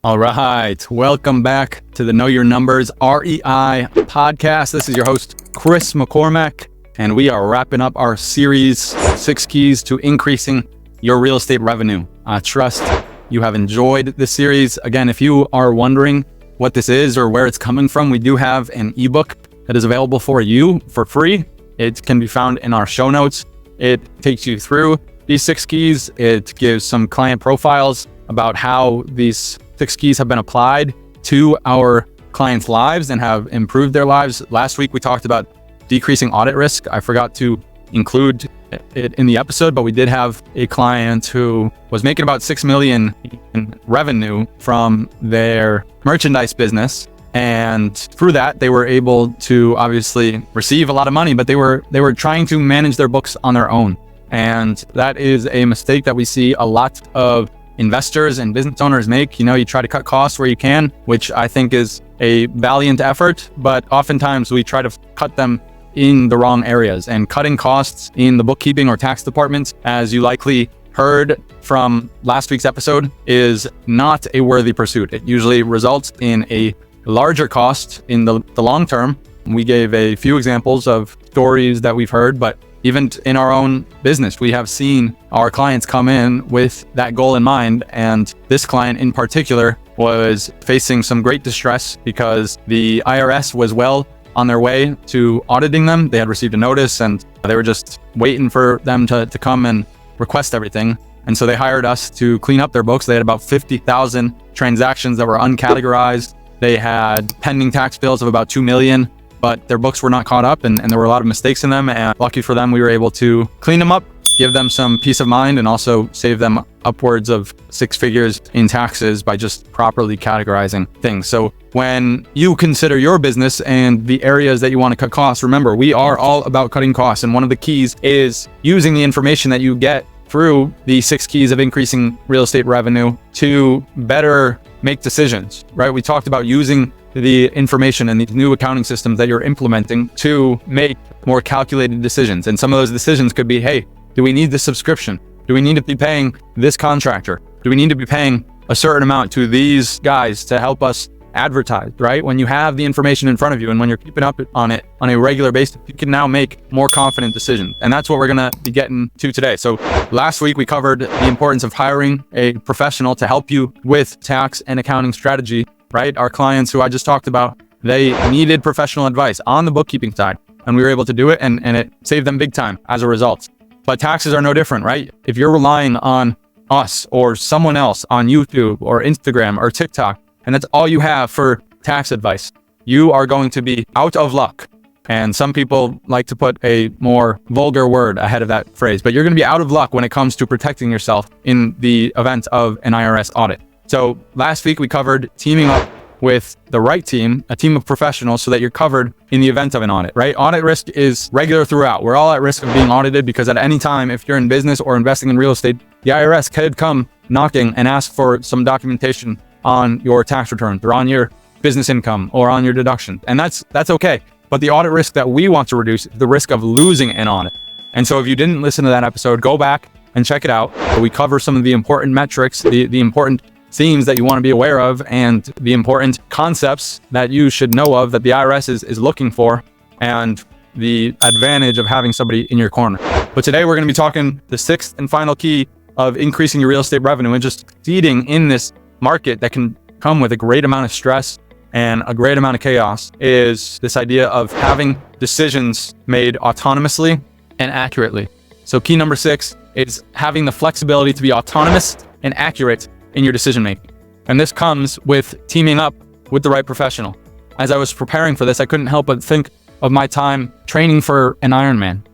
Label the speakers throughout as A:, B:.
A: All right. Welcome back to the Know Your Numbers REI podcast. This is your host, Chris McCormack, and we are wrapping up our series, 6 Keys to Increasing Your Real Estate Revenue. I trust you have enjoyed this series. Again, if you are wondering what this is or where it's coming from, we do have an ebook that is available for you for free. It can be found in our show notes. It takes you through these 6 keys. It gives some client profiles about how these 6 keys have been applied to our clients' lives and have improved their lives. Last week, we talked about decreasing audit risk. I forgot to include it in the episode, but we did have a client who was making about $6 million in revenue from their merchandise business. And through that, they were able to obviously receive a lot of money, but they were trying to manage their books on their own. And that is a mistake that we see a lot of investors and business owners make. You try to cut costs where you can, which I think is a valiant effort, but oftentimes we try to cut them in the wrong areas. And cutting costs in the bookkeeping or tax departments, as you likely heard from last week's episode, is not a worthy pursuit. It usually results in a larger cost in the long term. We gave a few examples of stories that we've heard, but even in our own business, we have seen our clients come in with that goal in mind. And this client in particular was facing some great distress because the IRS was well on their way to auditing them. They had received a notice and they were just waiting for them to come and request everything. And so they hired us to clean up their books. They had about 50,000 transactions that were uncategorized. They had pending tax bills of about $2 million. But their books were not caught up and there were a lot of mistakes in them. And lucky for them, we were able to clean them up, give them some peace of mind, and also save them upwards of 6 figures in taxes by just properly categorizing things. So when you consider your business and the areas that you want to cut costs, remember, we are all about cutting costs. And one of the keys is using the information that you get through the 6 keys of increasing real estate revenue to better make decisions, right? We talked about using the information and these new accounting systems that you're implementing to make more calculated decisions. And some of those decisions could be, hey, do we need this subscription? Do we need to be paying this contractor? Do we need to be paying a certain amount to these guys to help us advertise, right? When you have the information in front of you and when you're keeping up on it on a regular basis, you can now make more confident decisions. And that's what we're gonna be getting to today. So last week we covered the importance of hiring a professional to help you with tax and accounting strategy, right? Our clients who I just talked about, they needed professional advice on the bookkeeping side, and we were able to do it, and it saved them big time as a result. But taxes are no different, right? If you're relying on us or someone else on YouTube or Instagram or TikTok, and that's all you have for tax advice, you are going to be out of luck. And some people like to put a more vulgar word ahead of that phrase, but you're going to be out of luck when it comes to protecting yourself in the event of an IRS audit. So last week we covered teaming up with the right team, a team of professionals, so that you're covered in the event of an audit, right? Audit risk is regular throughout. We're all at risk of being audited because at any time, if you're in business or investing in real estate, the IRS could come knocking and ask for some documentation on your tax returns or on your business income or on your deduction. And that's okay. But the audit risk that we want to reduce is the risk of losing an audit. And so if you didn't listen to that episode, go back and check it out. We cover some of the important metrics, the important themes that you want to be aware of, and the important concepts that you should know of that the IRS is looking for, and the advantage of having somebody in your corner. But today we're going to be talking the 6th and final key of increasing your real estate revenue and just succeeding in this market that can come with a great amount of stress and a great amount of chaos, is this idea of having decisions made autonomously and accurately. So key number 6 is having the flexibility to be autonomous and accurate in your decision making. And this comes with teaming up with the right professional. As I was preparing for this, I couldn't help but think of my time training for an Ironman.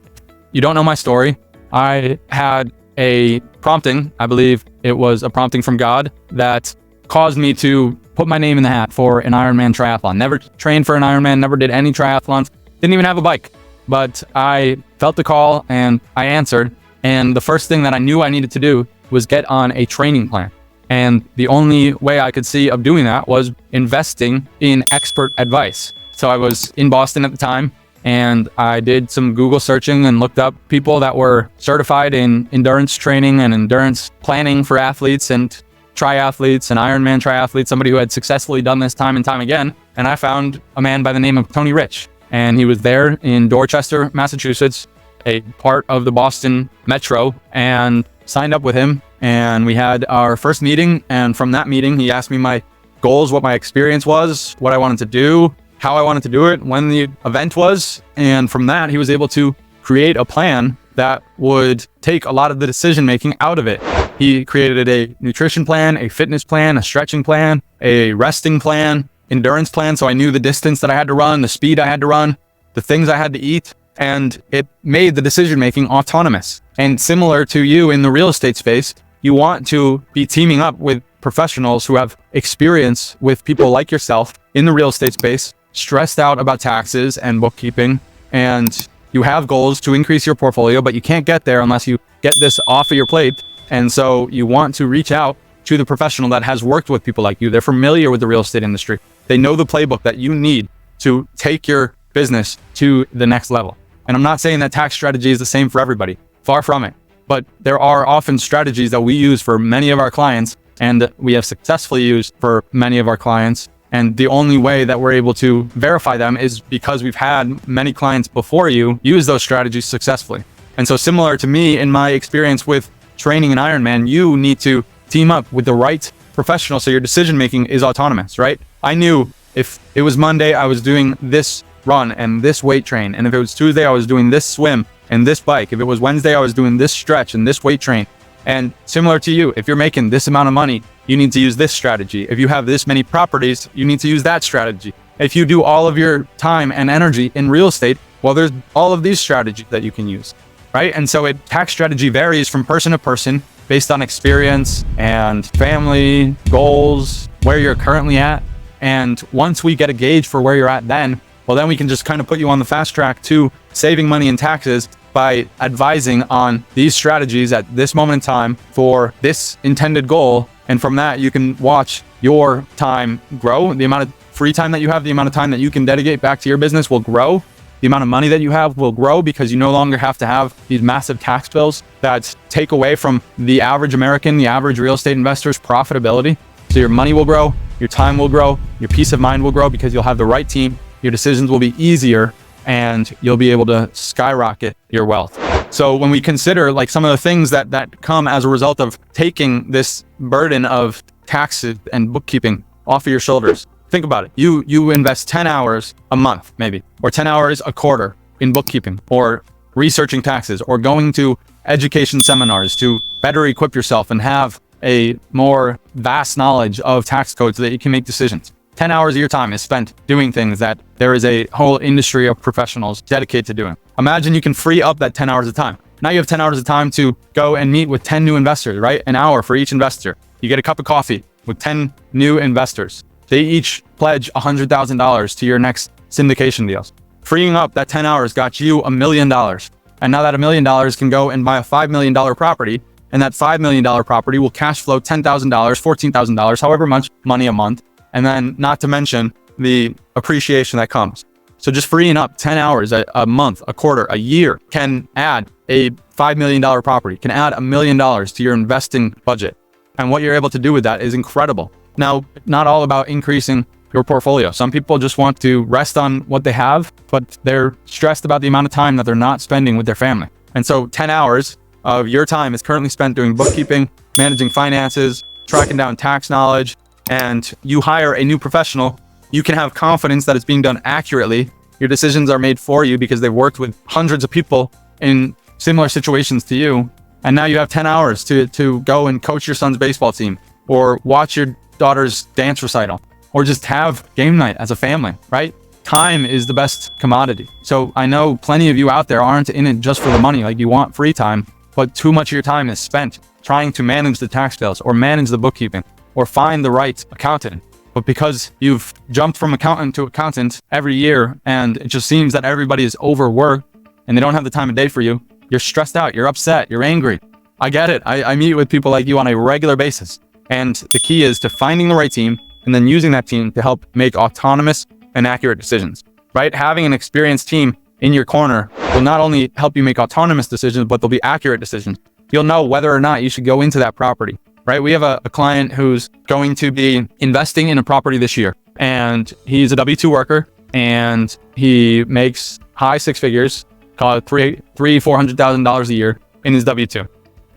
A: You don't know my story. I had a prompting, I believe it was a prompting from God, that caused me to put my name in the hat for an Ironman triathlon. Never trained for an Ironman, never did any triathlons, didn't even have a bike. But I felt the call and I answered. And the first thing that I knew I needed to do was get on a training plan. And the only way I could see of doing that was investing in expert advice. So I was in Boston at the time, and I did some Google searching and looked up people that were certified in endurance training and endurance planning for athletes. And triathletes, an Ironman triathlete, somebody who had successfully done this time and time again. And I found a man by the name of Tony Rich. And he was there in Dorchester, Massachusetts, a part of the Boston Metro, and signed up with him. And we had our first meeting. And from that meeting, he asked me my goals, what my experience was, what I wanted to do, how I wanted to do it, when the event was. And from that, he was able to create a plan that would take a lot of the decision making out of it. He created a nutrition plan, a fitness plan, a stretching plan, a resting plan, endurance plan. So I knew the distance that I had to run, the speed I had to run, the things I had to eat, and it made the decision making autonomous. And similar to you in the real estate space, you want to be teaming up with professionals who have experience with people like yourself in the real estate space, stressed out about taxes and bookkeeping, and you have goals to increase your portfolio, but you can't get there unless you get this off of your plate. And so you want to reach out to the professional that has worked with people like you. They're familiar with the real estate industry. They know the playbook that you need to take your business to the next level. And I'm not saying that tax strategy is the same for everybody. Far from it. But there are often strategies that we use for many of our clients, and we have successfully used for many of our clients. And the only way that we're able to verify them is because we've had many clients before you use those strategies successfully. And so similar to me in my experience with training an Ironman, you need to team up with the right professional so your decision making is autonomous, right? I knew if it was Monday, I was doing this run and this weight train. And if it was Tuesday, I was doing this swim and this bike. If it was Wednesday, I was doing this stretch and this weight train. And similar to you, if you're making this amount of money, you need to use this strategy. If you have this many properties, you need to use that strategy. If you do all of your time and energy in real estate, well, there's all of these strategies that you can use, right? And so tax strategy varies from person to person based on experience and family, goals, where you're currently at. And once we get a gauge for where you're at then we can just kind of put you on the fast track to saving money in taxes by advising on these strategies at this moment in time for this intended goal. And from that, you can watch your time grow. The amount of free time that you have, the amount of time that you can dedicate back to your business will grow. The amount of money that you have will grow because you no longer have to have these massive tax bills that take away from the average American, the average real estate investor's profitability. So your money will grow, your time will grow, your peace of mind will grow because you'll have the right team. Your decisions will be easier and you'll be able to skyrocket your wealth. So when we consider like some of the things that come as a result of taking this burden of taxes and bookkeeping off of your shoulders, think about it. You invest 10 hours a month, maybe, or 10 hours a quarter in bookkeeping or researching taxes or going to education seminars to better equip yourself and have a more vast knowledge of tax codes so that you can make decisions. 10 hours of your time is spent doing things that there is a whole industry of professionals dedicated to doing. Imagine you can free up that 10 hours of time. Now you have 10 hours of time to go and meet with 10 new investors, right? An hour for each investor. You get a cup of coffee with 10 new investors. They each pledge $100,000 to your next syndication deals. Freeing up that 10 hours got you $1 million. And now that $1 million can go and buy a $5 million property, and that $5 million property will cash flow $10,000, $14,000, however much money a month. And then not to mention the appreciation that comes. So just freeing up 10 hours a month, a quarter, a year can add a $5 million property, can add $1 million to your investing budget. And what you're able to do with that is incredible. Now, not all about increasing your portfolio. Some people just want to rest on what they have, but they're stressed about the amount of time that they're not spending with their family. And so 10 hours of your time is currently spent doing bookkeeping, managing finances, tracking down tax knowledge, and you hire a new professional, you can have confidence that it's being done accurately. Your decisions are made for you because they've worked with hundreds of people in similar situations to you. And now you have 10 hours to go and coach your son's baseball team or watch your daughter's dance recital or just have game night as a family, right? Time is the best commodity. So I know plenty of you out there aren't in it just for the money. Like you want free time, but too much of your time is spent trying to manage the tax bills or manage the bookkeeping or find the right accountant. But because you've jumped from accountant to accountant every year and it just seems that everybody is overworked and they don't have the time of day for you, you're stressed out, you're upset, you're angry. I get it. I meet with people like you on a regular basis. And the key is to finding the right team and then using that team to help make autonomous and accurate decisions, right? Having an experienced team in your corner will not only help you make autonomous decisions, but they'll be accurate decisions. You'll know whether or not you should go into that property. right? We have a client who's going to be investing in a property this year, and he's a W-2 worker, and he makes high six figures, call it $400,000 a year in his W-2.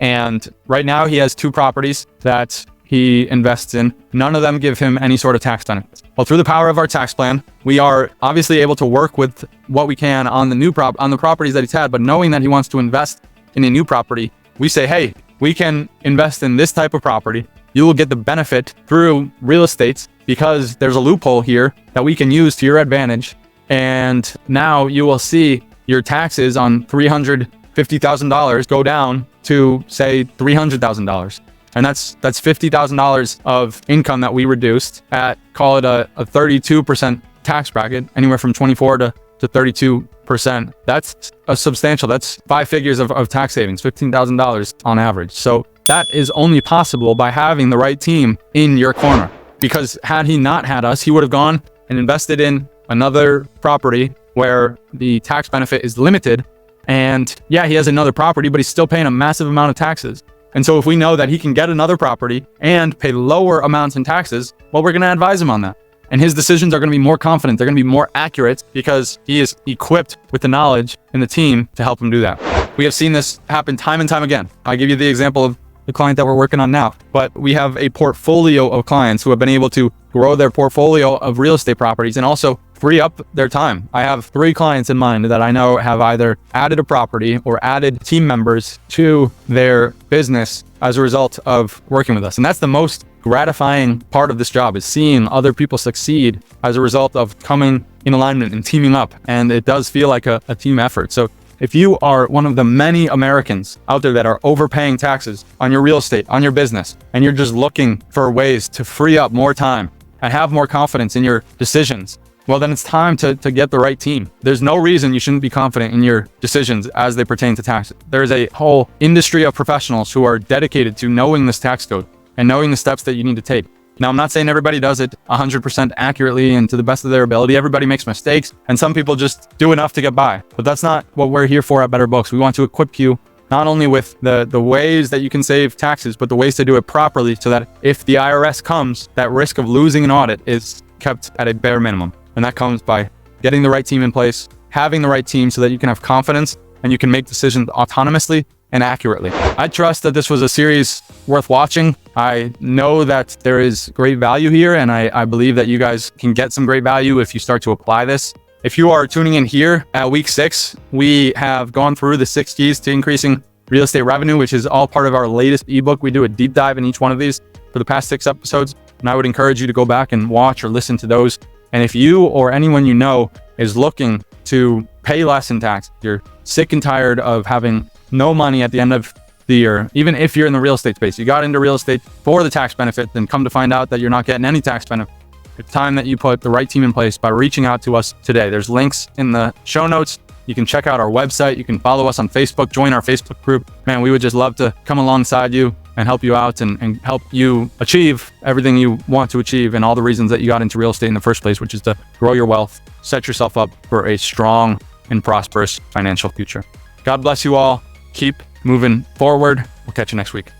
A: And right now he has 2 properties that he invests in. None of them give him any sort of tax benefits. Well, through the power of our tax plan, we are obviously able to work with what we can on the properties that he's had, but knowing that he wants to invest in a new property, we say, hey, we can invest in this type of property. You will get the benefit through real estate because there's a loophole here that we can use to your advantage. And now you will see your taxes on $350,000 go down to, say, $300,000. And that's $50,000 of income that we reduced at, call it a 32% tax bracket, anywhere from 24 to 32%. That's a substantial, that's 5 figures of tax savings, $15,000 on average. So that is only possible by having the right team in your corner. Because had he not had us, he would have gone and invested in another property where the tax benefit is limited. And yeah, he has another property, but he's still paying a massive amount of taxes. And so if we know that he can get another property and pay lower amounts in taxes, well, we're going to advise him on that. And his decisions are going to be more confident. They're going to be more accurate because he is equipped with the knowledge and the team to help him do that. We have seen this happen time and time again. I'll give you the example of the client that we're working on now, but we have a portfolio of clients who have been able to grow their portfolio of real estate properties and also free up their time. I have 3 clients in mind that I know have either added a property or added team members to their business as a result of working with us. And that's the most gratifying part of this job, is seeing other people succeed as a result of coming in alignment and teaming up. And it does feel like a team effort. So if you are one of the many Americans out there that are overpaying taxes on your real estate, on your business, and you're just looking for ways to free up more time and have more confidence in your decisions, well, then it's time to get the right team. There's no reason you shouldn't be confident in your decisions as they pertain to taxes. There's a whole industry of professionals who are dedicated to knowing this tax code and knowing the steps that you need to take. Now, I'm not saying everybody does it 100% accurately and to the best of their ability. Everybody makes mistakes, and some people just do enough to get by. But that's not what we're here for at Better Books. We want to equip you not only with the ways that you can save taxes, but the ways to do it properly so that if the IRS comes, that risk of losing an audit is kept at a bare minimum. And that comes by getting the right team in place, having the right team so that you can have confidence and you can make decisions autonomously and accurately. I trust that this was a series worth watching. I know that there is great value here, and I believe that you guys can get some great value if you start to apply this. If you are tuning in here at week 6, we have gone through the 6 keys to increasing real estate revenue, which is all part of our latest ebook. We do a deep dive in each one of these for the past 6 episodes, and I would encourage you to go back and watch or listen to those. And if you or anyone you know is looking to pay less in tax, you're sick and tired of having no money at the end of the year, even if you're in the real estate space, you got into real estate for the tax benefit, then come to find out that you're not getting any tax benefit. It's time that you put the right team in place by reaching out to us today. There's links in the show notes. You can check out our website. You can follow us on Facebook, join our Facebook group. Man, we would just love to come alongside you and help you out and help you achieve everything you want to achieve and all the reasons that you got into real estate in the first place, which is to grow your wealth, set yourself up for a strong and prosperous financial future. God bless you all. Keep moving forward. We'll catch you next week.